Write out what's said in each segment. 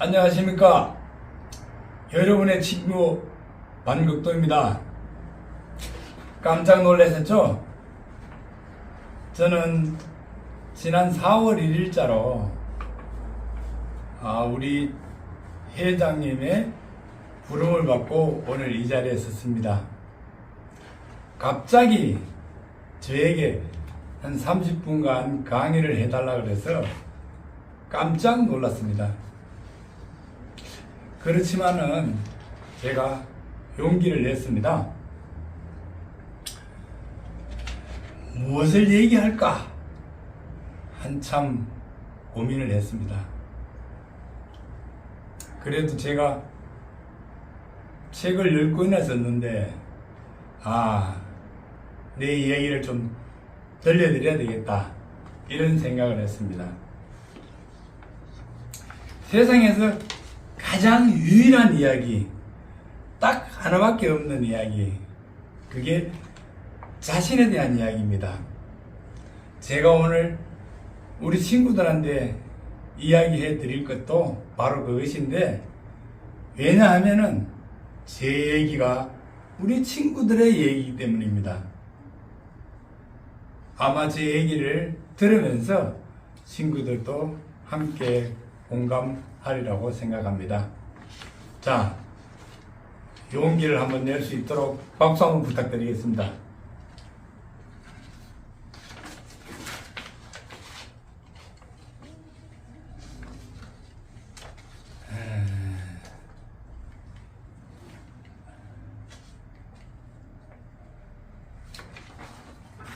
안녕하십니까. 여러분의 친구 반극도입니다. 깜짝 놀라셨죠? 저는 지난 4월 1일자로 우리 회장님의 부름을 받고 오늘 이 자리에 섰습니다. 갑자기 저에게 한 30분간 강의를 해달라 그래서 깜짝 놀랐습니다. 그렇지만은 제가 용기를 냈습니다. 무엇을 얘기할까? 한참 고민을 했습니다. 그래도 제가 책을 10권이나 썼는데 내 이야기를 좀 들려드려야 되겠다, 이런 생각을 했습니다. 세상에서 가장 유일한 이야기, 딱 하나밖에 없는 이야기, 그게 자신에 대한 이야기입니다. 제가 오늘 우리 친구들한테 이야기해 드릴 것도 바로 그것인데, 왜냐하면은 제 얘기가 우리 친구들의 얘기이기 때문입니다. 아마 제 얘기를 들으면서 친구들도 함께 공감하리라고 생각합니다. 자, 용기를 한번 낼 수 있도록 박수 한번 부탁드리겠습니다.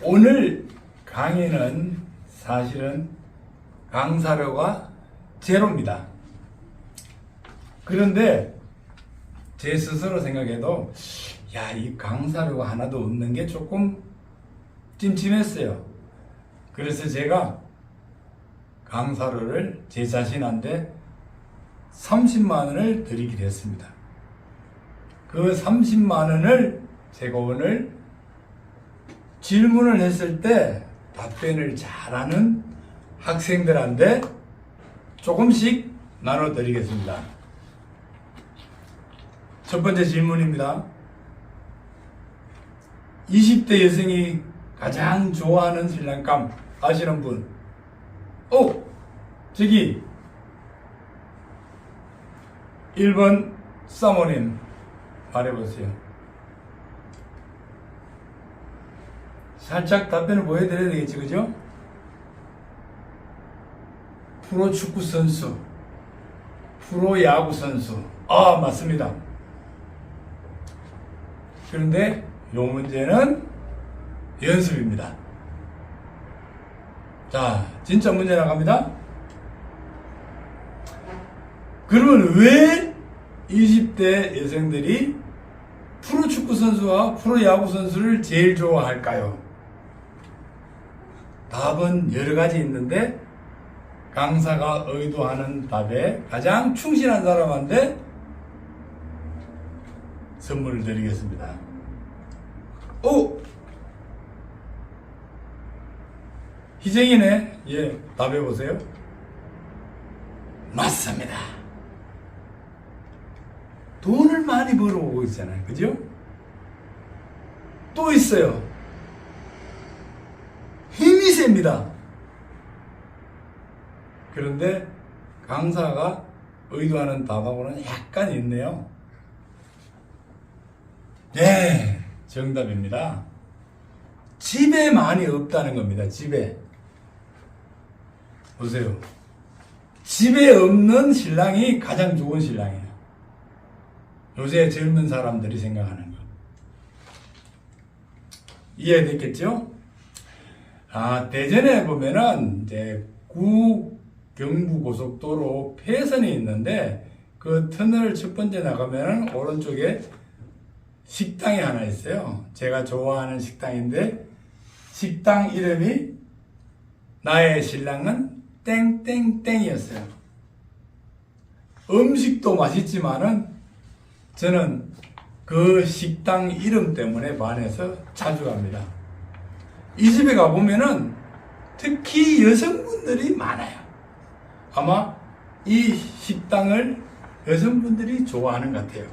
오늘 강의는 사실은 강사료가 제로입니다. 그런데 제 스스로 생각해도 이 강사료가 하나도 없는 게 조금 찜찜했어요. 그래서 제가 강사료를 제 자신한테 30만 원을 드리기로 했습니다. 그 30만 원을 제가 오늘 질문을 했을 때 답변을 잘하는 학생들한테 조금씩 나눠드리겠습니다. 첫 번째 질문입니다. 20대 여성이 가장 좋아하는 신랑감 아시는 분? 저기 1번 사모님 말해보세요. 살짝 답변을 보여드려야 되겠지, 그죠? 프로 축구 선수, 프로 야구 선수. 맞습니다. 그런데 이 문제는 연습입니다. 자, 진짜 문제 나갑니다. 그러면 왜 20대 여성들이 프로 축구 선수와 프로 야구 선수를 제일 좋아할까요? 답은 여러 가지 있는데, 강사가 의도하는 답에 가장 충실한 사람한테 선물을 드리겠습니다. 희정이네. 답해보세요. 맞습니다. 돈을 많이 벌어오고 있잖아요. 그죠? 또 있어요. 힘이 셉니다. 그런데 강사가 의도하는 답하고는 약간 있네요. 네, 정답입니다. 집에 많이 없다는 겁니다. 집에. 보세요. 집에 없는 신랑이 가장 좋은 신랑이에요. 요새 젊은 사람들이 생각하는 거. 이해됐겠죠? 대전에 보면은 이제 경부고속도로 폐선이 있는데, 그 터널 첫 번째 나가면은 오른쪽에 식당이 하나 있어요. 제가 좋아하는 식당인데, 식당 이름이 나의 신랑은 땡땡땡이었어요. 음식도 맛있지만은 저는 그 식당 이름 때문에 반해서 자주 갑니다. 이 집에 가보면은 특히 여성분들이 많아요. 아마 이 식당을 여성분들이 좋아하는 것 같아요.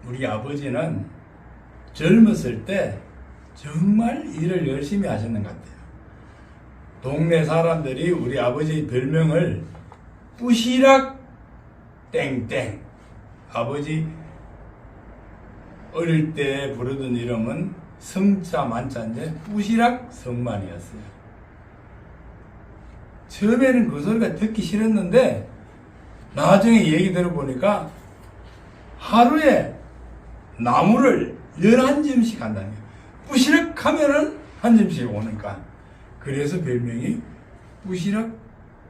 우리 아버지는 젊었을 때 정말 일을 열심히 하셨는 것 같아요. 동네 사람들이 우리 아버지 별명을 뿌시락 땡땡, 아버지 어릴 때 부르던 이름은 성자 만자인데 뿌시락 성만이었어요. 처음에는 그 소리가 듣기 싫었는데 나중에 얘기 들어보니까 하루에 나무를 11점씩 한다는 거예요. 뿌시락 하면은 한 점씩 오니까. 그래서 별명이 뿌시락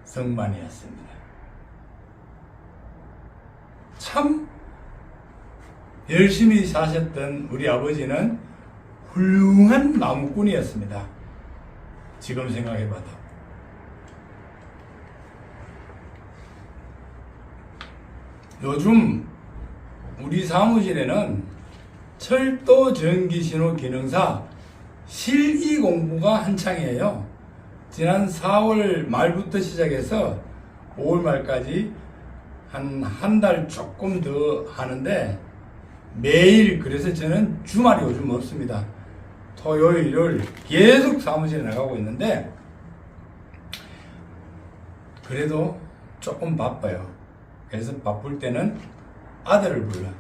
성만이었습니다. 참 열심히 사셨던 우리 아버지는 훌륭한 나무꾼이었습니다. 지금 생각해봐도. 요즘 우리 사무실에는 철도 전기신호 기능사 실기 공부가 한창이에요. 지난 4월 말부터 시작해서 5월 말까지 한 달 조금 더 하는데 매일, 그래서 저는 주말이 요즘 없습니다. 토요일, 일요일 계속 사무실에 나가고 있는데 그래도 조금 바빠요. 그래서 바쁠 때는 아들을 불러. 야,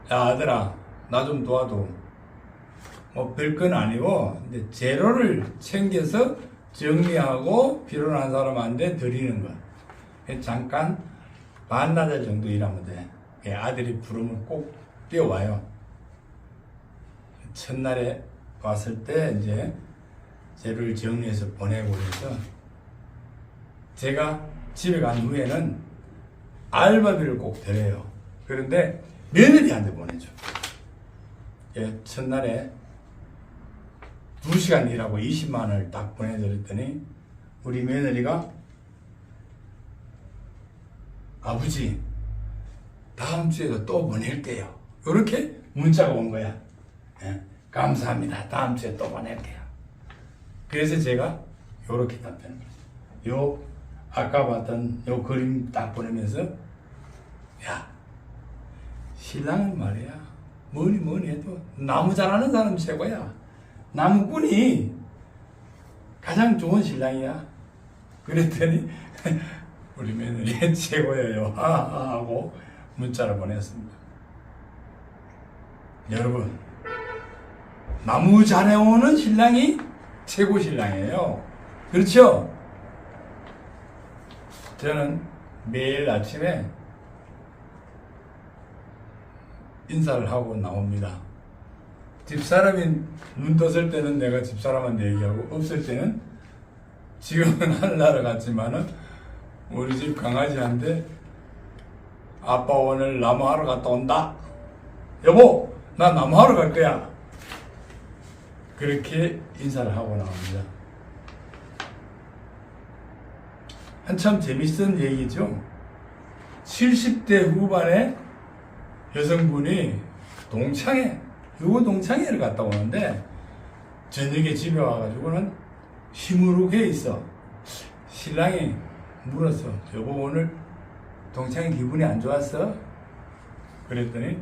아들아, 나 좀 도와줘. 뭐 별건 아니고 근데 재료를 챙겨서 정리하고 필요한 사람한테 드리는 거. 잠깐 반나절 정도 일하면 돼. 아들이 부르면 꼭 뛰어와요. 첫날에 왔을 때 이제 재료를 정리해서 보내고 그래서 제가 집에 간 후에는 알바비를 꼭 드려요. 그런데 며느리한테 보내죠. 첫날에 2시간 일하고 20만 원을 딱 보내드렸더니 우리 며느리가 아버지 다음 주에도 또 보낼게요. 이렇게 문자가 온 거야. 감사합니다. 다음 주에 또 보낼게요. 그래서 제가 이렇게 답변을 요 아까 봤던 요 그림 딱 보내면서 야, 신랑은 말이야 뭐니 해도 나무 잘하는 사람 최고야. 나무꾼이 가장 좋은 신랑이야. 그랬더니 우리 며느리 최고예요 하고 문자를 보냈습니다. 여러분, 나무 잘해오는 신랑이 최고 신랑이에요. 그렇죠? 저는 매일 아침에 인사를 하고 나옵니다. 집사람이 눈 떴을 때는 내가 집사람한테 얘기하고 없을 때는 지금은 하늘나라 같지만은 우리 집 강아지한테 아빠 오늘 나무하러 갔다 온다. 여보, 나 나무하러 갈 거야. 그렇게 인사를 하고 나옵니다. 한참 재밌었던 얘기죠. 70대 후반에 여성분이 동창회를 갔다 오는데 저녁에 집에 와가지고는 시무룩해 있어. 신랑이 물었어. 여보, 오늘 동창회 기분이 안 좋았어? 그랬더니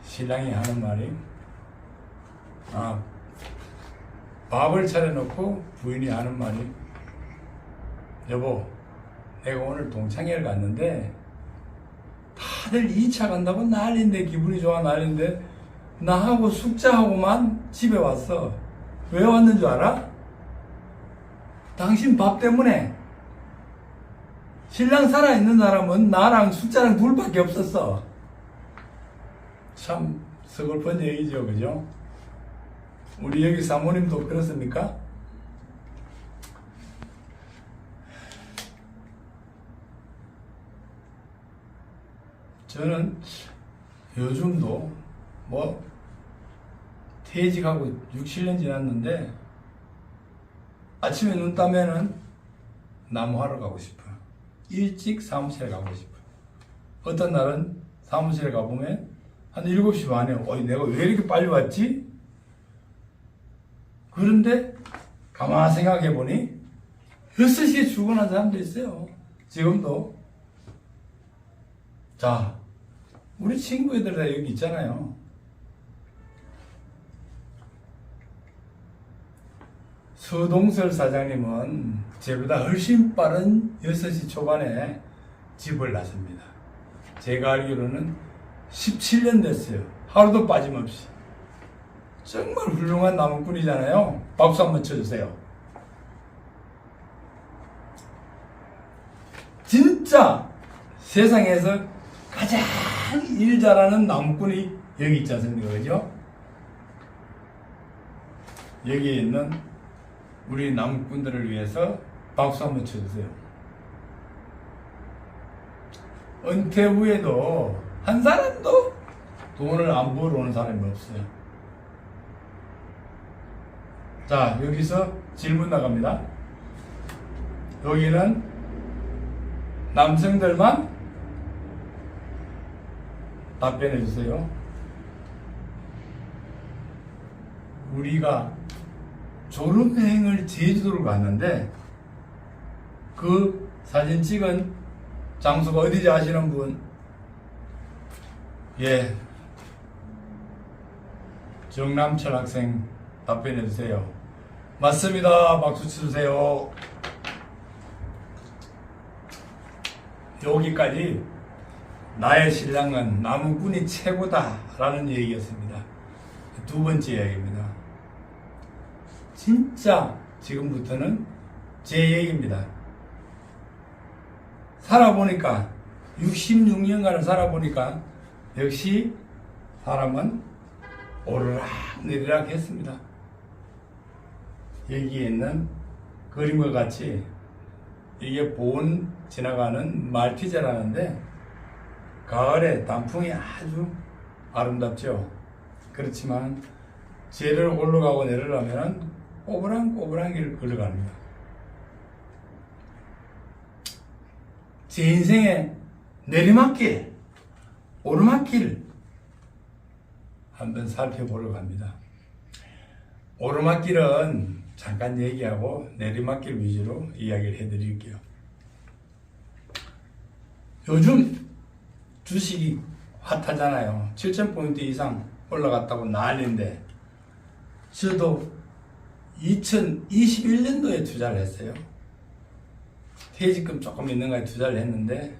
신랑이 하는 말이 밥을 차려놓고 부인이 하는 말이 여보, 내가 오늘 동창회를 갔는데 다들 2차 간다고 난리인데 기분이 좋아 난리인데 나하고 숙자하고만 집에 왔어. 왜 왔는 줄 알아? 당신 밥 때문에. 신랑 살아있는 사람은 나랑 숙자랑 둘밖에 없었어. 참 서글픈 얘기죠, 그죠? 우리 여기 사모님도 그렇습니까? 저는 요즘도 뭐 퇴직하고 6, 7년 지났는데 아침에 눈 뜨면은 나무하러 가고 싶어요. 일찍 사무실에 가고 싶어요. 어떤 날은 사무실에 가보면 한 7시 반에 내가 왜 이렇게 빨리 왔지? 그런데 가만히 생각해 보니 6시에 출근한 사람도 있어요. 지금도. 자, 우리 친구 애들 다 여기 있잖아요. 서동설 사장님은 저보다 훨씬 빠른 6시 초반에 집을 나섭니다. 제가 알기로는 17년 됐어요. 하루도 빠짐없이. 정말 훌륭한 나무꾼이잖아요. 박수 한번 쳐주세요. 진짜 세상에서 가장 일 잘하는 나무꾼이 여기 있지 않습니까? 그죠? 여기에 있는 우리 나무꾼들을 위해서 박수 한번 쳐주세요. 은퇴 후에도 한 사람도 돈을 안 벌어 오는 사람이 없어요. 자, 여기서 질문 나갑니다. 여기는 남성들만 답변해 주세요. 우리가 졸업여행을 제주도를 갔는데 그 사진 찍은 장소가 어디지 아시는 분? 예, 정남철 학생 답변해 주세요. 맞습니다. 박수 쳐주세요. 여기까지 나의 신랑은 나무꾼이 최고다 라는 얘기였습니다. 두 번째 이야기입니다. 진짜 지금부터는 제 얘기입니다. 살아보니까 66년간을 살아보니까 역시 사람은 오르락 내리락 했습니다. 여기에 있는 그림과 같이 이게 보온 지나가는 말티즈라는데 가을에 단풍이 아주 아름답죠. 그렇지만 쟤를 올라가고 내려가면 꼬부랑 길을 걸어갑니다. 제 인생의 내리막길, 오르막길 한번 살펴보려고 합니다. 오르막길은 잠깐 얘기하고 내리막길 위주로 이야기를 해드릴게요. 요즘 주식이 핫하잖아요. 7,000포인트 이상 올라갔다고 난리인데 저도 2021년도에 투자를 했어요. 퇴직금 조금 있는 거에 투자를 했는데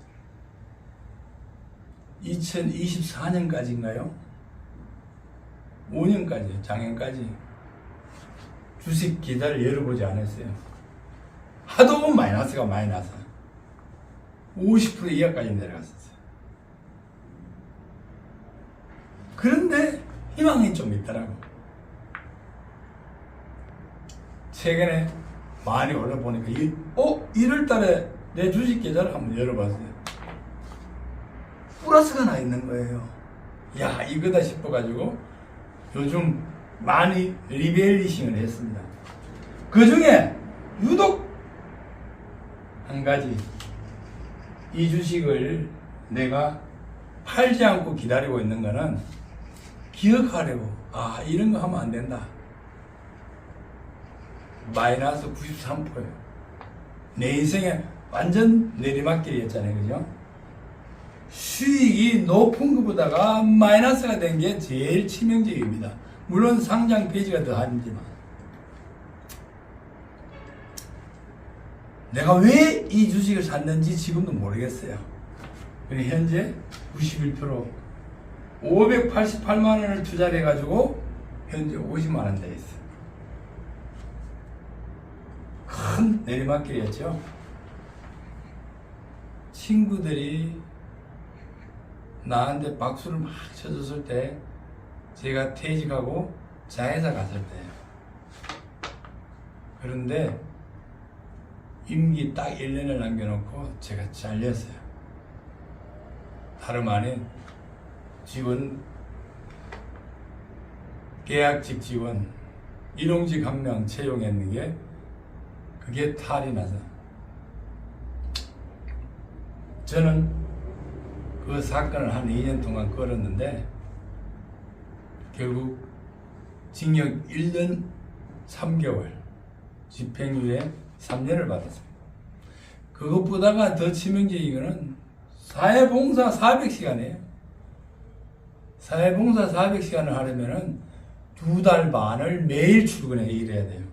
2024년까지인가요? 5년까지, 작년까지 주식 계좌를 열어보지 않았어요. 하도 마이너스가 많이 나서 50% 이하까지 내려갔었어요. 그런데 희망이 좀 있더라고. 최근에 많이 올라보니까 1월 달에 내 주식 계좌를 한번 열어봤어요. 플러스가 나 있는 거예요. 야, 이거다 싶어가지고 요즘 많이 리밸리싱을 했습니다. 그 중에 유독 한 가지, 이 주식을 내가 팔지 않고 기다리고 있는 거는 기억하려고, 이런 거 하면 안 된다. 마이너스 93%예요. 내 인생에 완전 내리막길이었잖아요. 그죠? 수익이 높은 것보다가 마이너스가 된 게 제일 치명적입니다. 물론 상장 페이지가 더 하지만 내가 왜 이 주식을 샀는지 지금도 모르겠어요. 현재 91% 588만 원을 투자를 해가지고 현재 50만 원 돼 있어요. 큰 내리막길이었죠. 친구들이 나한테 박수를 막 쳐줬을 때 제가 퇴직하고 자회사 갔을 때예요. 그런데 임기 딱 1년을 남겨놓고 제가 잘렸어요. 다름 아닌 직원, 계약직 직원, 일용직 한 명 채용했는 그게 탈이 나서 저는 그 사건을 한 2년 동안 끌었는데 결국 징역 1년 3개월 집행유예 3년을 받았습니다. 그것보다가 더 치명적인 거는 사회봉사 400시간이에요. 사회봉사 400시간을 하려면은 2달 반을 매일 출근해 일해야 돼요.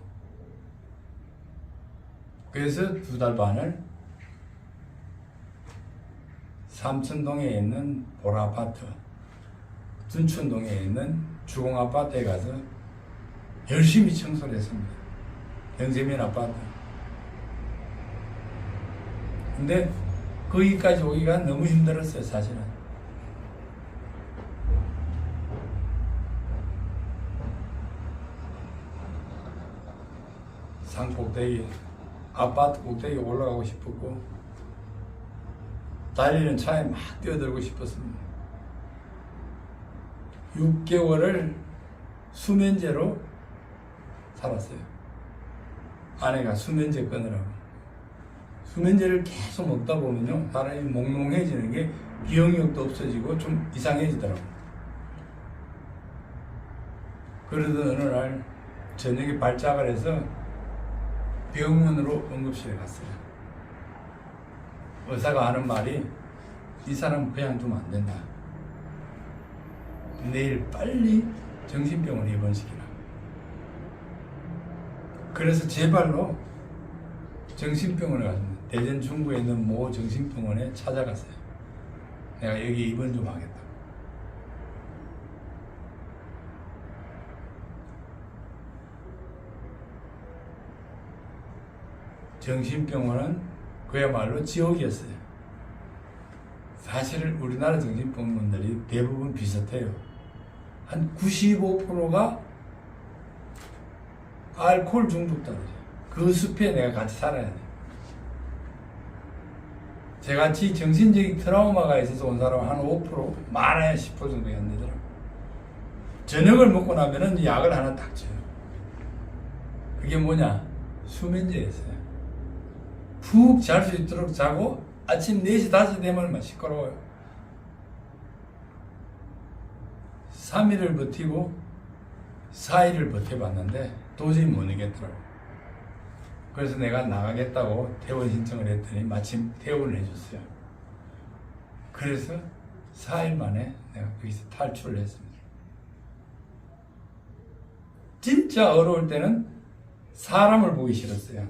그래서 2달 반을 삼천동에 있는 보라아파트, 둔촌동에 있는 주공아파트에 가서 열심히 청소를 했습니다. 영세민 아파트. 근데 거기까지 오기가 너무 힘들었어요, 사실은. 산 꼭대기, 아파트 꼭대기 올라가고 싶었고, 달리는 차에 막 뛰어들고 싶었습니다. 6개월을 수면제로 살았어요. 아내가 수면제 끊으라고. 수면제를 계속 먹다 보면요, 사람이 몽롱해지는 게 기억력도 없어지고 좀 이상해지더라고요. 그러던 어느 날 저녁에 발작을 해서 병원으로 응급실에 갔어요. 의사가 하는 말이 이 사람 그냥 두면 안 된다. 내일 빨리 정신병원에 입원시키라. 그래서 제 발로 정신병원에 갔습니다. 대전 중구에 있는 모 정신병원에 찾아갔어요. 내가 여기 입원 좀 하겠다. 정신병원은 그야말로 지옥이었어요. 사실 우리나라 정신병원들이 대부분 비슷해요. 한 95%가 알코올 중독자들이에요. 그 숲에 내가 같이 살아야 돼. 저같이 정신적인 트라우마가 있어서 온 사람은 한 5%, 많아야 10% 정도가 안 되더라고요. 저녁을 먹고 나면은 약을 하나 딱 줘요. 그게 뭐냐? 수면제였어요. 푹 잘 수 있도록 자고 아침 4시, 5시 되면 막 시끄러워요. 3일을 버티고 4일을 버텨봤는데 도저히 못 이겼더라고요. 그래서 내가 나가겠다고 퇴원 신청을 했더니 마침 퇴원을 해줬어요. 그래서 4일 만에 내가 거기서 탈출을 했습니다. 진짜 어려울 때는 사람을 보기 싫었어요.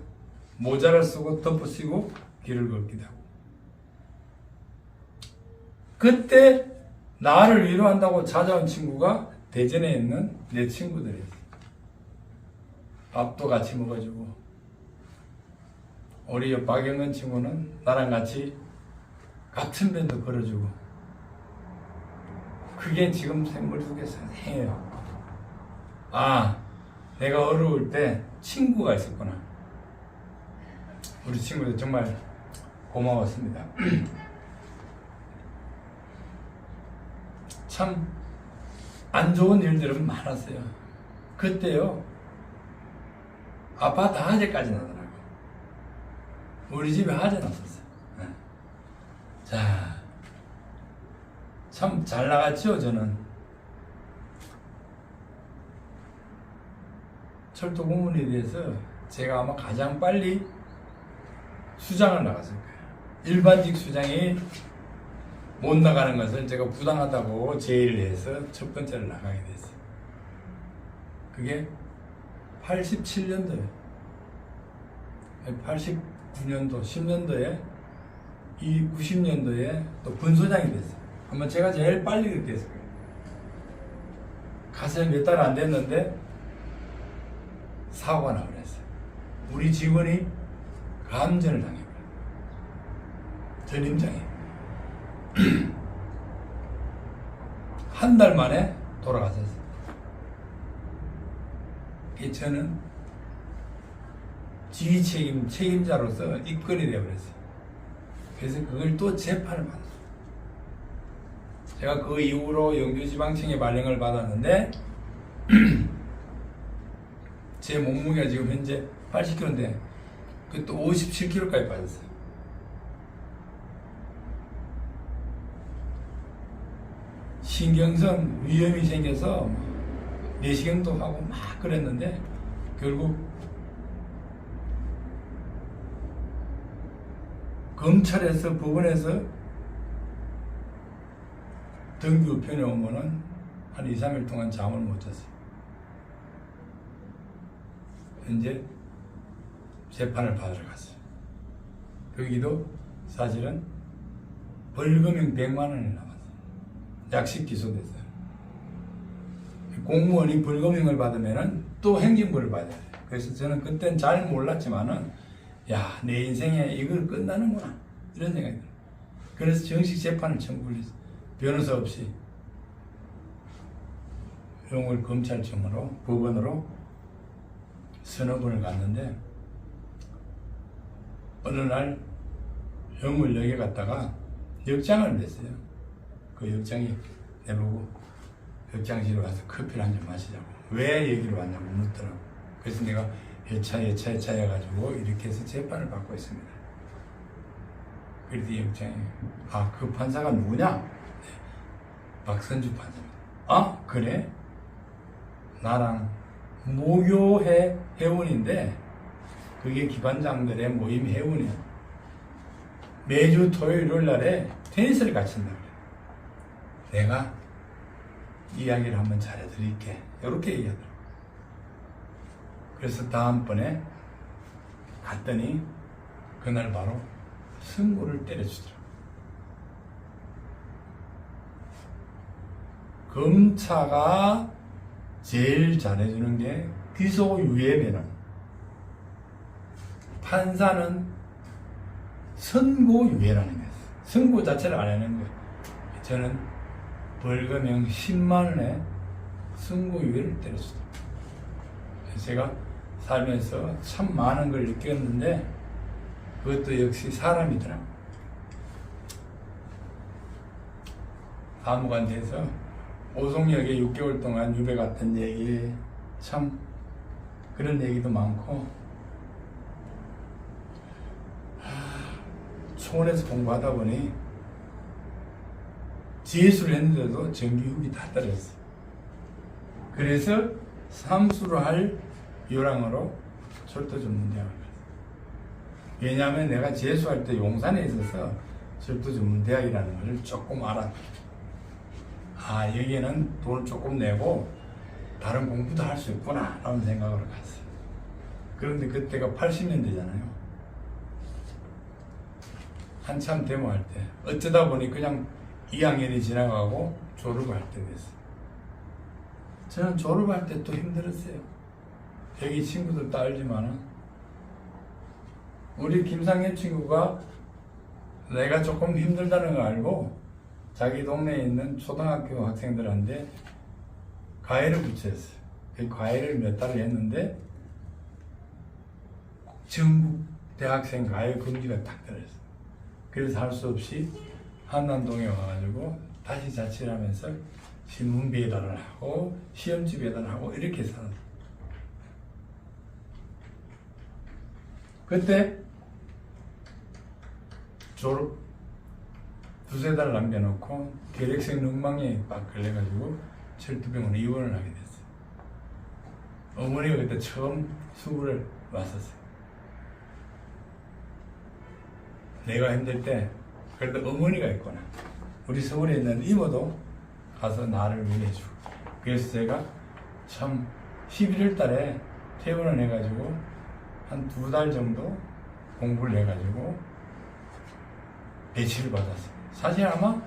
모자를 쓰고 덮어 쓰고 길을 걷기도 하고. 그때 나를 위로한다고 찾아온 친구가 대전에 있는 내 친구들이었어요. 밥도 같이 먹어주고, 우리 옆 박영은 친구는 나랑 같이 같은 변도 걸어주고, 그게 지금 머릿속에 생생해요. 아, 내가 어려울 때 친구가 있었구나. 우리 친구들 정말 고마웠습니다. 참 안 좋은 일들은 많았어요. 그때요, 아파트 화재까지 나더라고요. 우리 집에 화재 났었어요. 자, 참 잘 나갔죠, 저는. 철도 공무원에 대해서 제가 아마 가장 빨리 수장을 나갔을 거예요. 일반직 수장이 못 나가는 것을 제가 부당하다고 제의를 해서 첫 번째를 나가게 됐어요. 그게 87년도에, 89년도, 10년도에, 이 90년도에 또 분소장이 됐어요. 아마 제가 제일 빨리 그렇게 했을 거예요. 가서 몇 달 안 됐는데 사고가 나버렸어요. 우리 직원이 감전을 당해버렸어요. 전임장에. 한 달 만에 돌아가셨어요. 저는 지휘 책임자로서 입건이 되어버렸어요. 그래서 그걸 또 재판을 받았어요. 제가 그 이후로 영주지방청에 발령을 받았는데 제 몸무게가 지금 현재 80kg인데 그또 57kg까지 빠졌어요. 신경성 위염이 생겨서 내시경도 하고 막 그랬는데 결국 검찰에서 법원에서 등기 우편이 오면은 한 2, 3일 동안 잠을 못 잤어요. 이제 재판을 받으러 갔어요. 거기도 사실은 벌금형 100만 원이 남았어요. 약식 기소됐어요. 공무원이 벌금형을 받으면은 또 행정부를 받아야 돼요. 그래서 저는 그땐 잘 몰랐지만은 야, 내 인생에 이걸 끝나는구나 이런 생각이 들어요. 그래서 정식 재판을 청구를 했어요. 변호사 없이 용을 검찰청으로 법원으로 서너 번을 갔는데 어느 날 영물역에 갔다가 역장을 냈어요. 그 역장이 내보고 역장실에 와서 커피를 한 잔 마시자고. 왜 여기로 왔냐고 묻더라고. 그래서 내가 예차 해가지고 이렇게 해서 재판을 받고 있습니다. 그래서 역장이 그 판사가 누구냐? 네, 박선주 판사입니다. 아 그래? 나랑 모교회 회원인데 그게 기관장들의 모임 회원이야. 매주 토요일 날에 테니스를 같이 한다 그래. 내가 이야기를 한번 잘해드릴게. 이렇게 얘기하더라고. 그래서 다음번에 갔더니 그날 바로 승부를 때려주더라고. 검사가 제일 잘해주는 게 기소유예면허. 판사는 선고유예라는 거예요. 선고 자체를 안 하는 거예요. 저는 벌금형 10만 원에 선고유예를 때렸어요. 제가 살면서 참 많은 걸 느꼈는데 그것도 역시 사람이더라고요. 사무관대에서 오송역에 6개월 동안 유배 갔던 얘기, 참 그런 얘기도 많고, 초원에서 공부하다 보니 재수를 했는데도 정기후기 다 떨어졌어요. 그래서 삼수를 할 요랑으로 철도 전문대학을 갔어요. 왜냐하면 내가 재수할 때 용산에 있어서 철도 전문대학이라는 것을 조금 알았거든요. 여기에는 돈을 조금 내고 다른 공부도 할 수 있구나 라는 생각으로 갔어요. 그런데 그때가 80년대잖아요. 한참 데모할 때 어쩌다 보니 그냥 2학년이 지나가고 졸업을 할 때 됐어요. 저는 졸업할 때 또 힘들었어요. 여기 친구들도 알지만은 우리 김상현 친구가 내가 조금 힘들다는 걸 알고 자기 동네에 있는 초등학교 학생들한테 과외를 붙였어요. 그 과외를 몇 달을 했는데 전국 대학생 과외 금지가 딱 떨어졌어요. 그래서 할 수 없이 한남동에 와가지고 다시 자취를 하면서 신문 배달을 하고 시험지 배달을 하고 이렇게 살았어요. 그때 졸업 두세 달 남겨놓고 계력성 엉망에 막 걸려가지고 철두병원에 입원을 하게 됐어요. 어머니가 그때 처음 수구를 왔었어요. 내가 힘들 때 그래도 어머니가 있구나. 우리 서울에 있는 이모도 가서 나를 위해주고. 그래서 제가 참 11월 달에 퇴원을 해가지고 한 2달 정도 공부를 해가지고 배치를 받았어요. 사실 아마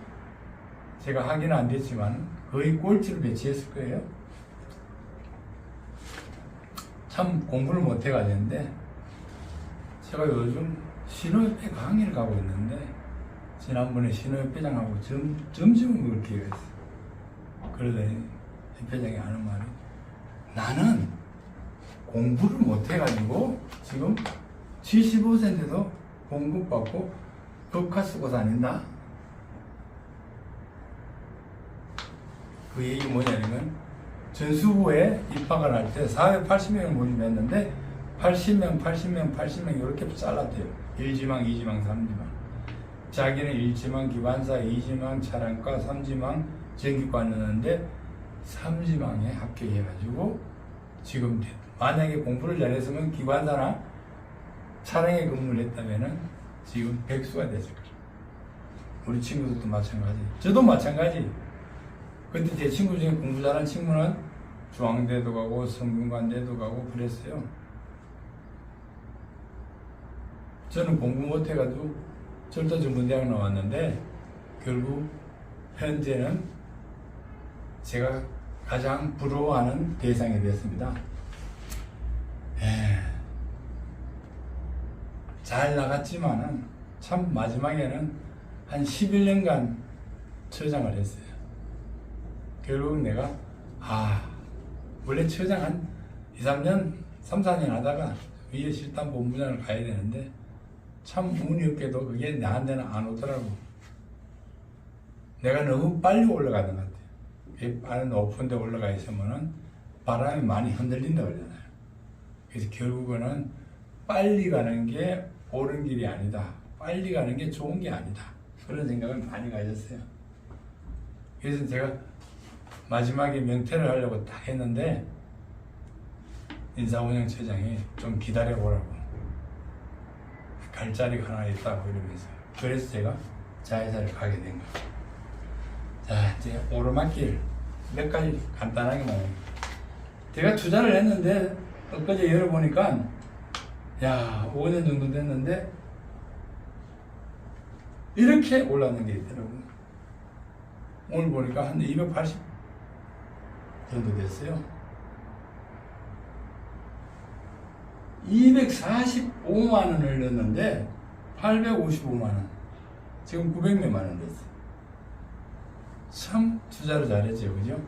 제가 하기는 안 됐지만 거의 꼴찌를 배치했을 거예요. 참 공부를 못 해가지는데 제가 요즘 신호협회 강의를 가고 있는데 지난번에 신호협회장하고 점심을 먹을 기회가 있어요. 그러더니 협회장이 하는 말이 나는 공부를 못 해가지고 지금 75세인데도 공급받고 법카 쓰고 다닌다. 그 얘기 뭐냐면 전수부에 입학을 할 때 480명을 모집했는데 80명 이렇게 잘랐대요. 1지망, 2지망, 3지망. 자기는 1지망 기관사, 2지망 차량과, 3지망 전기과였는데 3지망에 합격해가지고 지금 만약에 공부를 잘했으면 기관사나 차량에 근무를 했다면은 지금 백수가 됐을 거예요. 우리 친구들도 마찬가지. 저도 마찬가지. 근데 제 친구 중에 공부 잘하는 친구는 중앙대도 가고 성균관대도 가고 그랬어요. 저는 공부 못해가지고 철도전문대학 나왔는데 결국 현재는 제가 가장 부러워하는 대상이 됐습니다. 잘 나갔지만은 참 마지막에는 한 11년간 처장을 했어요. 결국 내가 원래 처장 한 2, 3년, 3, 4년 하다가 위에 실단 본부장을 가야 되는데 참 운이 없게도 그게 나한테는 안 오더라고. 내가 너무 빨리 올라가는 것 같아요. 빠른 높은 데 올라가 있으면은 바람이 많이 흔들린다 그러잖아요. 그래서 결국은 빨리 가는 게 옳은 길이 아니다. 빨리 가는 게 좋은 게 아니다. 그런 생각을 많이 가졌어요. 그래서 제가 마지막에 명퇴를 하려고 딱 했는데 인사운영처장이 좀 기다려보라고. 갈 자리가 하나 있다고 이러면서. 그래서 제가 자회사를 가게 된 거예요. 자, 이제 오르막길 몇 가지 간단하게 말해요. 제가 투자를 했는데 엊그제 열어보니까 5년 정도 됐는데 이렇게 올랐는 게 있더라고요. 오늘 보니까 한 280 정도 됐어요. 245만 원을 넣었는데 855만 원. 지금 900몇만 원 됐어요. 참 투자를 잘했죠, 그죠?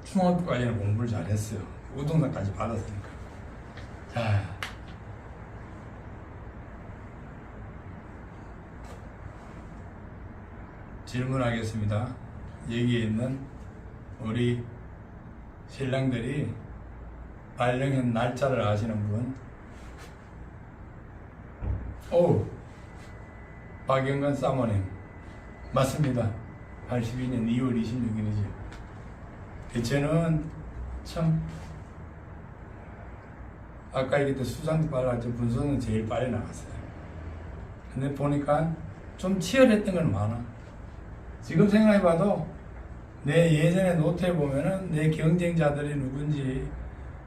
중학교까지는 공부를 잘했어요. 우등산까지 받았으니까. 자, 질문하겠습니다. 여기에 있는 우리 신랑들이 발령한 날짜를 아시는 분? 박영관 사모님 맞습니다. 82년 2월 26일이죠. 저는 참 아까 얘기했던 수상도 빨리 할 때 분수는 제일 빨리 나갔어요. 근데 보니까 좀 치열했던 건 많아. 지금 생각해봐도 내 예전에 노트에 보면은 내 경쟁자들이 누군지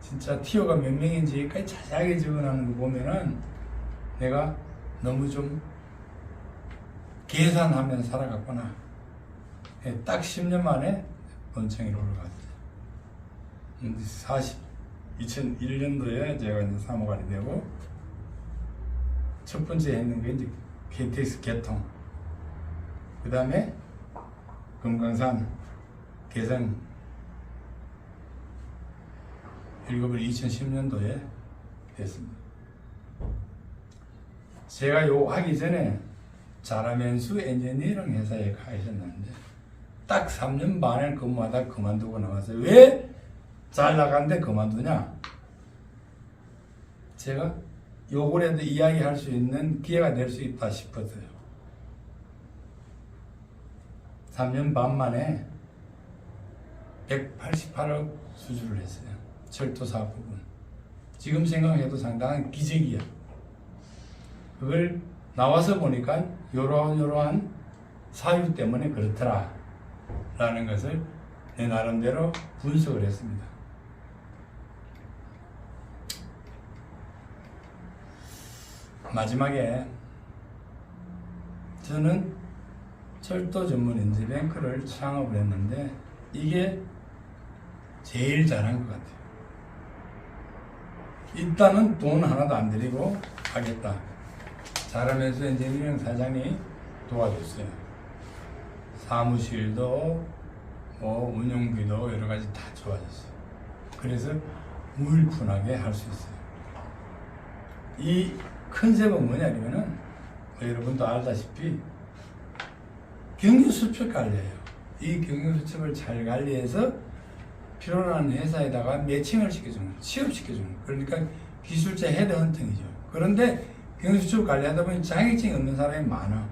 진짜 티어가 몇 명인지까지 자세하게 적어놓은 거 보면은 내가 너무 좀 계산하면서 살아갔구나. 딱 10년 만에 본청이로 올라갔어요. 2001년도에 제가 이제 사무관이 되고 첫 번째 했는 게 이제 KTX 개통, 그 다음에 금강산 개성 1급을 2010년도에 했습니다. 제가 요 하기 전에 자라면수 엔지니어링 회사에 가 있었는데 딱 3년 반을 근무하다 그만두고 나왔어요. 왜 잘 나가는데 그만두냐? 제가 요거라도 이야기할 수 있는 기회가 될 수 있다 싶었어요. 3년 반 만에 188억 수주를 했어요. 철도 사업 부분. 지금 생각해도 상당한 기적이야. 그걸 나와서 보니까 요러한 사유 때문에 그렇더라 라는 것을 내 나름대로 분석을 했습니다. 마지막에 저는 철도 전문 인지뱅크를 창업을 했는데 이게 제일 잘한 것 같아요. 일단은 돈 하나도 안 들이고 하겠다. 잘하면서 엔지니어링 사장이 도와줬어요. 사무실도 운영비도 여러 가지 다 좋아졌어요. 그래서 무일푼하게 할 수 있어요. 이 컨셉은 뭐냐면은 여러분도 알다시피 경영수첩 관리예요. 이 경영수첩을 잘 관리해서 필요로 하는 회사에다가 매칭을 시켜주는, 취업시켜주는, 그러니까 기술자 헤드헌팅이죠. 그런데 경영수첩 관리하다 보니 자격증이 없는 사람이 많아.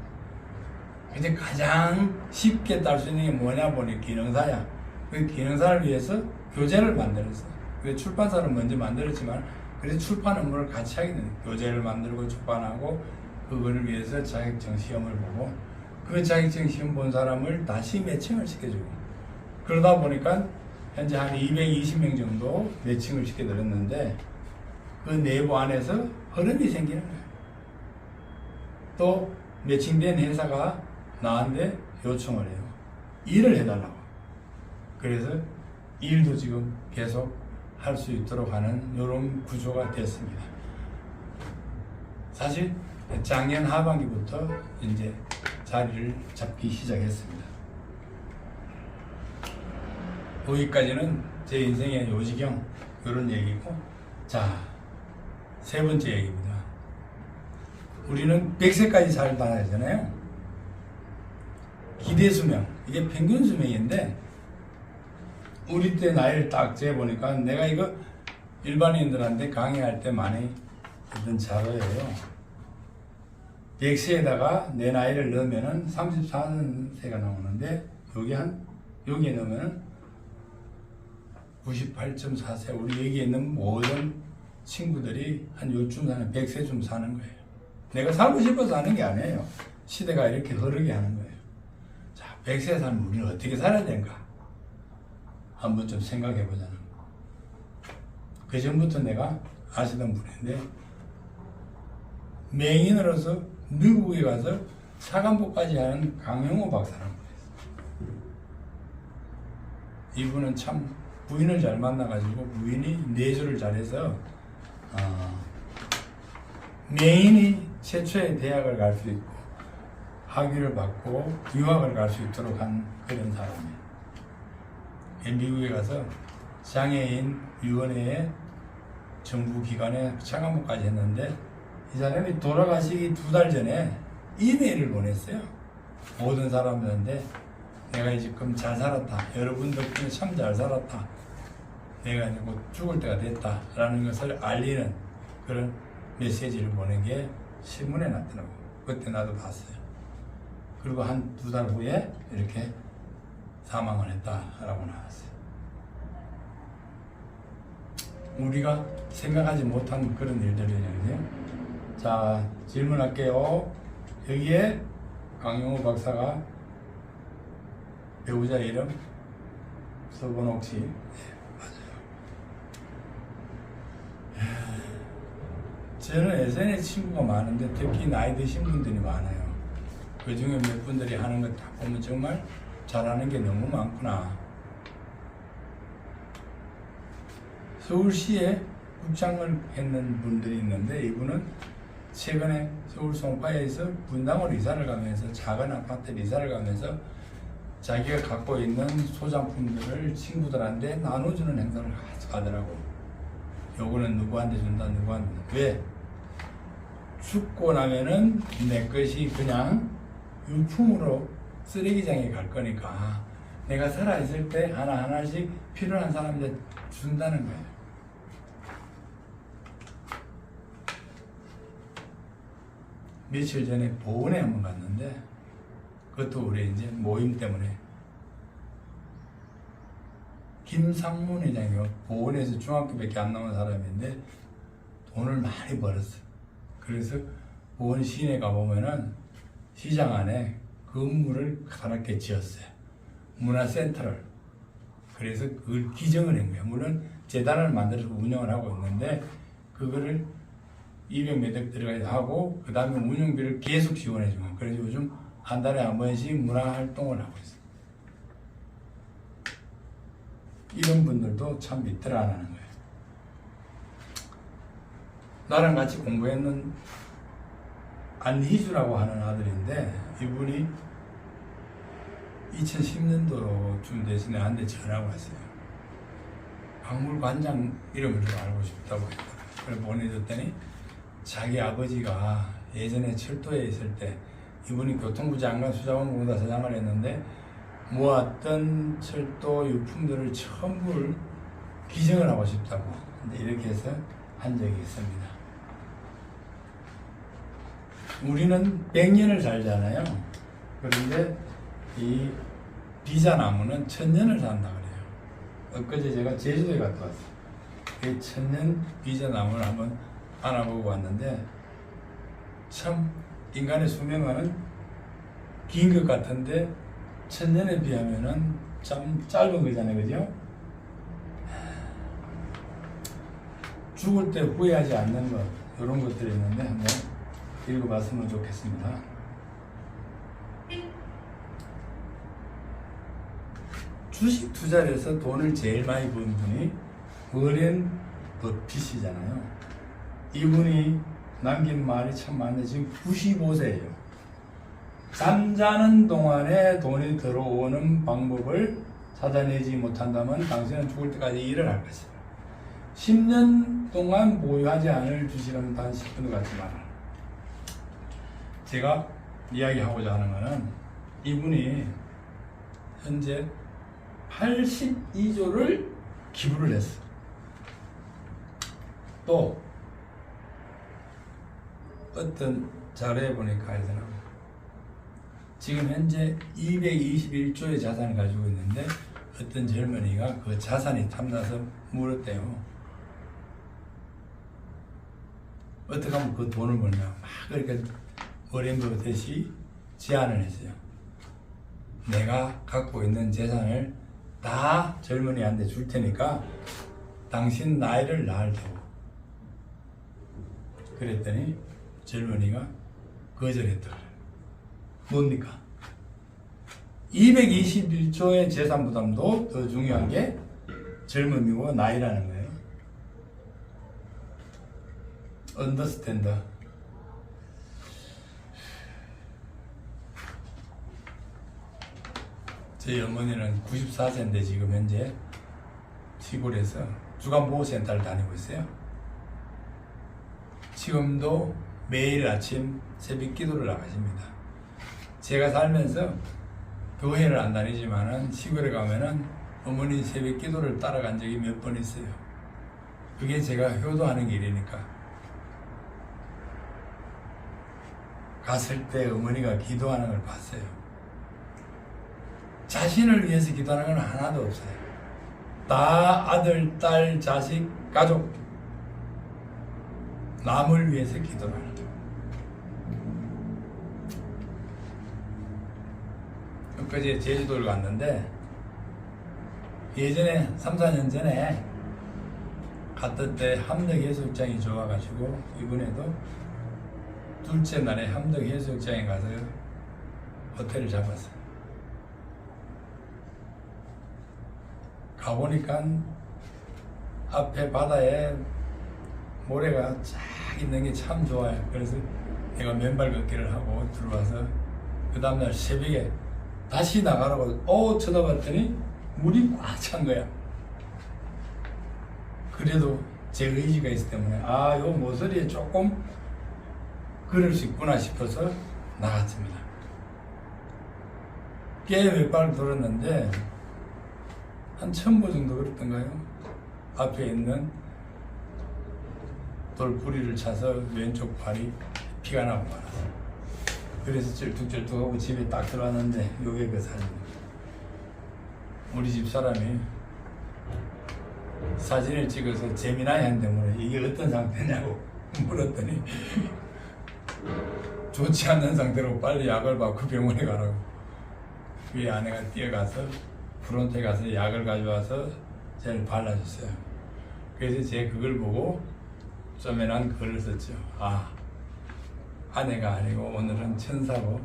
근데 가장 쉽게 딸 수 있는 게 뭐냐 보니 기능사야. 그 기능사를 위해서 교재를 만들었어. 그 출판사를 먼저 만들었지만 그래서 출판 업무를 같이 하게 되는 교재를 만들고 출판하고 그거를 위해서 자격증 시험을 보고 그 자격증 시험 본 사람을 다시 매칭을 시켜주고 그러다 보니까 현재 한 220명 정도 매칭을 시켜드렸는데 그 내부 안에서 흐름이 생기는 거예요. 또 매칭된 회사가 나한테 요청을 해요. 일을 해달라고. 그래서 일도 지금 계속 할 수 있도록 하는 이런 구조가 됐습니다. 사실 작년 하반기부터 이제 자리를 잡기 시작했습니다. 여기까지는 제 인생의 요지경 이런 얘기고, 자, 세 번째 얘기입니다. 우리는 100세까지 살아야 하잖아요. 기대 수명, 이게 평균 수명인데 우리 때 나이를 딱 재보니까 내가 이거 일반인들한테 강의할 때 많이 듣던 자료예요. 100세에다가 내 나이를 넣으면은 34세가 나오는데 여기에 넣으면은 98.4세. 우리 여기 있는 모든 친구들이 한 요쯤 사는 100세쯤 사는 거예요. 내가 살고 싶어서 하는 게 아니에요. 시대가 이렇게 흐르게 하는 거예요. 자, 100세 사는 우리는 어떻게 살아야 되는가? 한번 좀 생각해 보자는 거. 그 전부터 내가 아시던 분인데 맹인으로서 미국에 가서 사관부까지 하는 강영호 박사라는 분이 있어요. 이분은 참 부인을 잘 만나가지고 부인이 내조를 잘해서 맹인이 최초의 대학을 갈 수 있고 학위를 받고 유학을 갈 수 있도록 한 그런 사람이에요. 미국에 가서 장애인 위원회의 정부 기관에 차관부까지 했는데 이 사람이 돌아가시기 2달 전에 이메일을 보냈어요. 모든 사람들한테 내가 지금 잘 살았다. 여러분 덕분에 참 잘 살았다. 내가 이제 곧 죽을 때가 됐다. 라는 것을 알리는 그런 메시지를 보낸 게 신문에 났더라고. 그때 나도 봤어요. 그리고 한 2달 후에 이렇게 사망을 했다라고 나왔어요. 우리가 생각하지 못한 그런 일들이거든요. 자, 질문할게요. 여기에 강영호 박사가 배우자 이름 서건옥 씨. 네, 맞아요. 저는 예전에 친구가 많은데 특히 나이 드신 분들이 많아요. 그 중에 몇 분들이 하는 거 다 보면 정말 잘하는 게 너무 많구나. 서울시에 국장을 했는 분들이 있는데 이분은 최근에 서울 송파에서 분당으로 이사를 가면서 작은 아파트를 이사를 가면서 자기가 갖고 있는 소장품들을 친구들한테 나눠주는 행사를 하더라고. 요거는 누구한테 준다, 누구한테. 왜? 죽고 나면은 내 것이 그냥 유품으로 쓰레기장에 갈 거니까 내가 살아있을 때 하나하나씩 필요한 사람한테 준다는 거예요. 며칠 전에 보은에 한번 갔는데 그것도 우리 이제 모임 때문에 김상문 회장이 보은에서 중학교밖에 안 나온 사람인데 돈을 많이 벌었어. 그래서 보은 시내 가보면은 시장 안에 건물을 가볍게 지었어요. 문화센터를. 그래서 그걸 기증을 한 거예요. 물론 재단을 만들어서 운영을 하고 있는데 그거를 200몇 억 들어가야 하고 그 다음에 운영비를 계속 지원해 주고 그래서 요즘 한 달에 한 번씩 문화활동을 하고 있어요. 이런 분들도 참 밑을 안 하는 거예요. 나랑 같이 공부했는 안희주라고 하는 아들인데 이분이 2010년도쯤 돼서 내한테 전화가 왔어요. 박물관장 이름을 좀 알고 싶다고 했더라고요. 그래서 보내줬더니 자기 아버지가 예전에 철도에 있을 때 이분이 교통부 장관 수자원공사 사장을 했는데 모았던 철도 유품들을 전부 기증을 하고 싶다고 이렇게 해서 한 적이 있습니다. 우리는 100년을 살잖아요. 그런데 이 비자나무는 1000년을 산다 그래요. 엊그제 제가 제주도에 갔다 왔어요. 이 천년 비자나무를 한번 안아보고 왔는데 참 인간의 수명은 긴 것 같은데 천년에 비하면은 참 짧은 거잖아요, 그죠? 죽을 때 후회하지 않는 것 이런 것들이 있는데 한번 읽어봤으면 좋겠습니다. 주식 투자를 해서 돈을 제일 많이 번 분이 워렌 버핏이잖아요. 이분이 남긴 말이 참 많은데 지금 95세예요. 잠자는 동안에 돈이 들어오는 방법을 찾아내지 못한다면 당신은 죽을 때까지 일을 할 것이다. 10년 동안 보유하지 않을 주식은 단 10분도 갖지 마라. 제가 이야기하고자 하는 것은 이분이 현재 82조를 기부를 했어. 또 어떤 자료에 보니까 하더라고요. 지금 현재 221조의 자산을 가지고 있는데 어떤 젊은이가 그 자산이 탐나서 물었대요. 어떻게 하면 그 돈을 벌냐. 막 그렇게 워렌 버핏이 제안을 했어요. 내가 갖고 있는 재산을 다 젊은이한테 줄 테니까 당신 나이를 낳으라고. 그랬더니 젊은이가 거절했더래요. 뭡니까? 221조의 재산 부담도 더 중요한 게 젊음이고 나이라는 거예요. 언더스탠드. 저희 어머니는 94세인데 지금 현재 시골에서 주간보호센터를 다니고 있어요. 지금도 매일 아침 새벽 기도를 나가십니다. 제가 살면서 교회를 안 다니지만은 시골에 가면은 어머니 새벽 기도를 따라간 적이 몇 번 있어요. 그게 제가 효도하는 길이니까. 갔을 때 어머니가 기도하는 걸 봤어요. 자신을 위해서 기도하는 건 하나도 없어요. 다 아들, 딸, 자식, 가족, 남을 위해서 기도를 하는 거예요. 엊그제 제주도를 갔는데 예전에 3, 4년 전에 갔던 때 함덕해수욕장이 좋아가지고 이번에도 둘째 날에 함덕해수욕장에 가서 호텔을 잡았어요. 가보니까 앞에 바다에 모래가 쫙 있는 게 참 좋아요. 그래서 내가 맨발 걷기를 하고 들어와서 그 다음날 새벽에 다시 나가라고 쳐다봤더니 물이 꽉 찬 거야. 그래도 제 의지가 있기 때문에 요 모서리에 조금 그럴 수 있구나 싶어서 나갔습니다. 꽤 몇 발 돌았는데 한 1000보 정도 걸었던가요? 앞에 있는 돌부리를 차서 왼쪽 발이 피가 나고 말았어요. 그래서 쩔뚝쩔뚝하고 집에 딱 들어왔는데 요게 그 사진입니다. 우리 집 사람이 사진을 찍어서 재미나게 하는데 물어 이게 어떤 상태냐고 물었더니 좋지 않는 상태로 빨리 약을 받고 병원에 가라고. 그의 아내가 뛰어가서 프론트에 가서 약을 가져와서 저를 발라줬어요. 그래서 제가 그걸 보고 쪼매난 글을 썼죠. 아내가 아니고 오늘은 천사고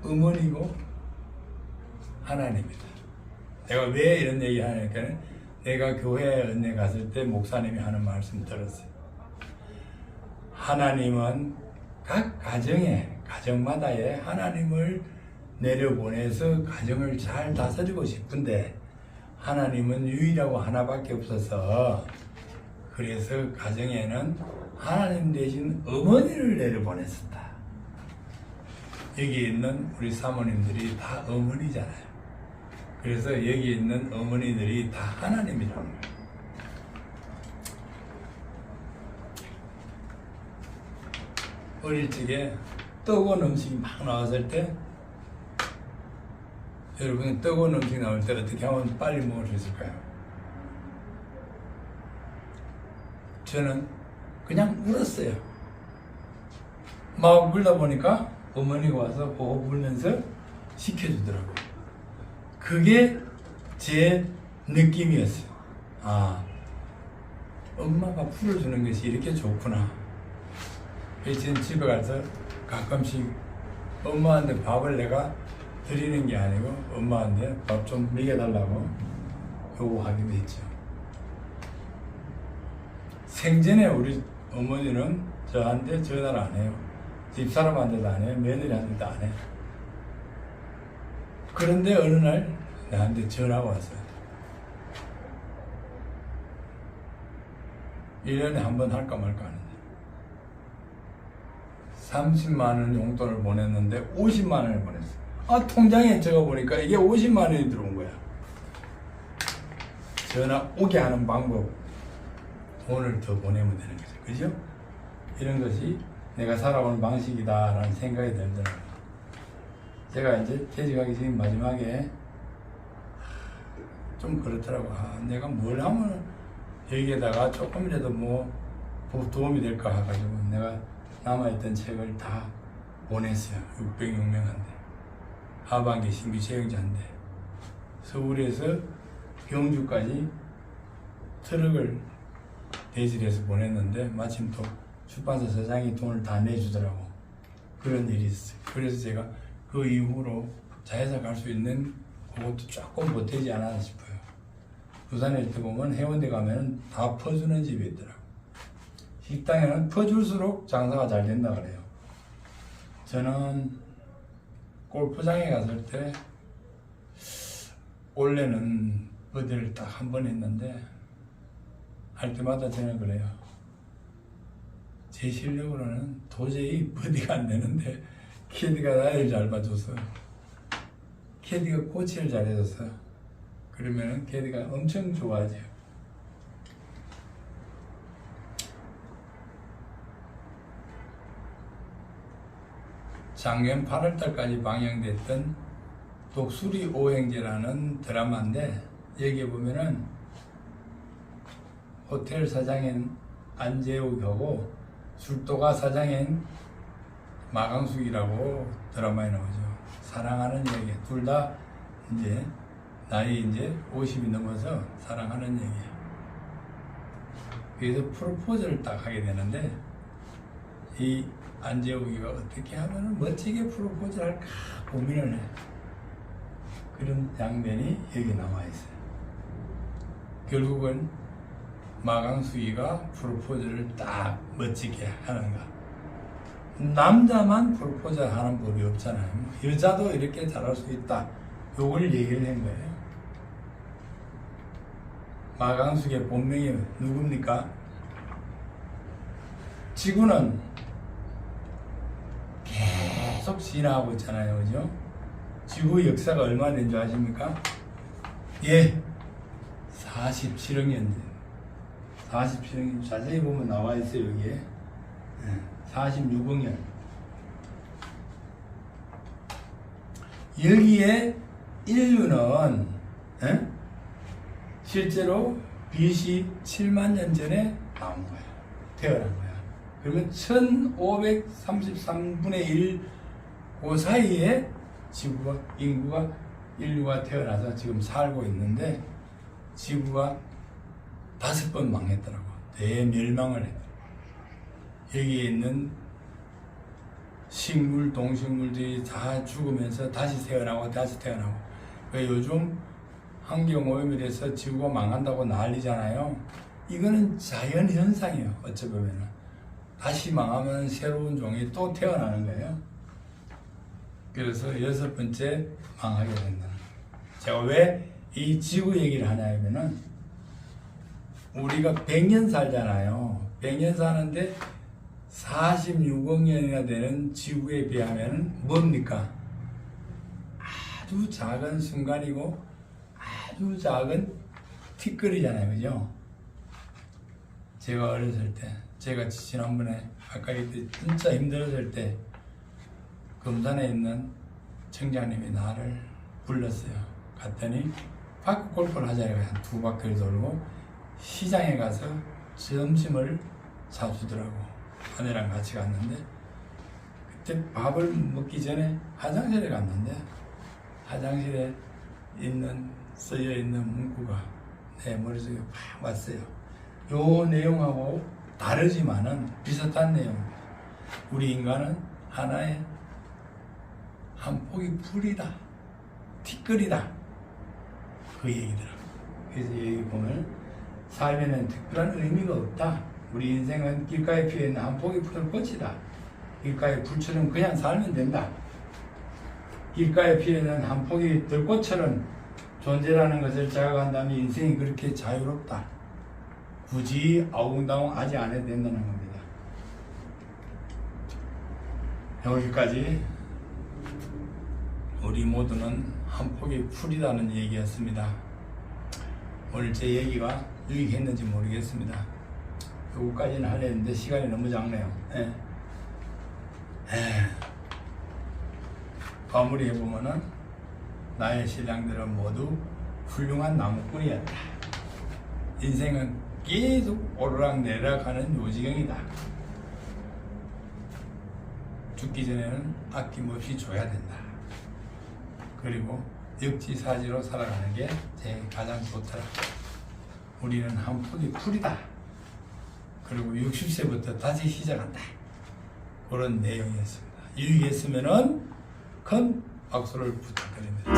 어머니고 하나님이다. 내가 왜 이런 얘기 하냐니까 내가 교회에 은혜 갔을 때 목사님이 하는 말씀 들었어요. 하나님은 각 가정마다에 하나님을 내려보내서 가정을 잘 다스리고 싶은데 하나님은 유일하고 하나밖에 없어서 그래서 가정에는 하나님 대신 어머니를 내려보냈었다. 여기 있는 우리 사모님들이 다 어머니잖아요. 그래서 여기 있는 어머니들이 다 하나님이라는 거예요. 어릴 적에 뜨거운 음식이 막 나왔을 때 여러분 뜨거운 음식 나올 때 어떻게 하면 빨리 먹을 수 있을까요? 저는 그냥 울었어요. 막 울다 보니까 어머니가 와서 호흡 불면서 시켜주더라고요. 그게 제 느낌이었어요. 아, 엄마가 풀어주는 것이 이렇게 좋구나. 그래서 저는 집에 가서 가끔씩 엄마한테 밥을 내가 드리는 게 아니고 엄마한테 밥 좀 먹여달라고 요구하기도 했죠. 생전에 우리 어머니는 저한테 전화를 안 해요. 집사람한테도 안 해요. 며느리한테도 안 해요. 그런데 어느 날 나한테 전화가 왔어요. 1년에 한 번 할까 말까 하는데 30만 원 용돈을 보냈는데 50만 원을 보냈어요. 아, 통장에 적어보니까 이게 50만 원이 들어온 거야. 전화 오게 하는 방법, 돈을 더 보내면 되는 거죠. 그죠? 이런 것이 내가 살아오는 방식이다라는 생각이 들더라고요. 제가 이제 퇴직하기 전 마지막에 좀 그렇더라고. 아, 내가 뭘 하면 여기에다가 조금이라도 뭐 도움이 될까 해가지고 내가 남아있던 책을 다 보냈어요. 606명한테. 하반기 신규 채용자인데 서울에서 경주까지 트럭을 대질해서 보냈는데 마침 또 출판사 사장이 돈을 다 내주더라고. 그런 일이 있어요. 그래서 제가 그 이후로 자회사 갈 수 있는 그것도 조금 보태지 않았나 싶어요. 부산에 이렇게 보면 해운대 가면은 다 퍼주는 집이 있더라고. 식당에는 퍼줄수록 장사가 잘 된다 그래요. 저는 골프장에 갔을 때 원래는 버디를 딱 한 번 했는데 할 때마다 저는 그래요. 제 실력으로는 도저히 버디가 안 되는데 캐디가 나를 잘 봐줘서 캐디가 코치를 잘해줘서 그러면은 캐디가 엄청 좋아하죠. 작년 8월달까지 방영됐던 독수리 오행제라는 드라마인데 여기에 보면은 호텔 사장인 안재욱하고 술도가 사장인 마강숙이라고 드라마에 나오죠. 사랑하는 이야기. 둘 다 이제 나이 이제 50이 넘어서 사랑하는 얘기예요. 그래서 프로포즈를 딱 하게 되는데 이 안재욱이가 어떻게 하면 멋지게 프로포즈를 할까 고민을 해. 그런 장면이 여기 나와 있어요. 결국은 마강숙이가 프로포즈를 딱 멋지게 하는가. 남자만 프로포즈 하는 법이 없잖아요. 여자도 이렇게 잘할 수 있다. 요걸 얘기를 한 거예요. 마강숙의 본명이 누굽니까? 지구는 계속 진화하고 있잖아요. 그죠? 지구 역사가 얼마나 된 줄 아십니까? 예, 47억 년. 47억 년. 자세히 보면 나와 있어요, 여기에. 46억 년. 여기에 인류는 실제로 BC 7만 년 전에 나온 거야. 태어난 거야. 그러면 1533분의 1 그 사이에 지구가 인류가 태어나서 지금 살고 있는데 지구가 5번 망했더라고. 대멸망을 했더라고. 여기에 있는 식물, 동식물들이 다 죽으면서 다시 태어나고 다시 태어나고. 왜 요즘 환경오염이 돼서 지구가 망한다고 난리잖아요. 이거는 자연현상이에요. 어찌 보면은. 다시 망하면 새로운 종이 또 태어나는 거예요. 그래서 6번째 망하게 된다는 거예요. 제가 왜 이 지구 얘기를 하냐 하면은 우리가 100년 살잖아요. 100년 사는데 46억 년이나 되는 지구에 비하면 뭡니까? 아주 작은 순간이고 아주 작은 티끌이잖아요. 그죠? 제가 어렸을 때, 제가 지난번에 아까 얘기했듯이 진짜 힘들었을 때 금산에 있는 청장님이 나를 불렀어요. 갔더니 바퀴 골프를 하자고 한 2바퀴를 돌고 시장에 가서 점심을 사주더라고. 아내랑 같이 갔는데 그때 밥을 먹기 전에 화장실에 갔는데 화장실에 쓰여 있는 문구가 내 머릿속에 팍 왔어요. 요 내용하고 다르지만은 비슷한 내용입니다. 우리 인간은 하나의 한 폭이 풀이다, 티끌이다, 그 얘기더라고요. 그래서 여기 보면 삶에는 특별한 의미가 없다. 우리 인생은 길가에 피어있는 한 폭이 푸른 꽃이다. 길가의 불처럼 그냥 살면 된다. 길가에 피어있는 한 폭이 들꽃처럼 존재라는 것을 자각한다면 인생이 그렇게 자유롭다. 굳이 아웅다웅 하지 않아도 된다는 겁니다. 여기까지 우리 모두는 한 폭의 풀이라는 얘기였습니다. 오늘 제 얘기가 유익했는지 모르겠습니다. 여기까지는 하려 했는데 시간이 너무 작네요. 마무리해보면은 나의 신랑들은 모두 훌륭한 나무꾼이었다. 인생은 계속 오르락내리락하는 요지경이다. 죽기 전에는 아낌없이 줘야 된다. 그리고 역지사지로 살아가는 게 제일 가장 좋더라. 우리는 한 폭이 풀이다. 그리고 60세부터 다시 시작한다. 그런 내용이었습니다. 유익했으면은 큰 박수를 부탁드립니다.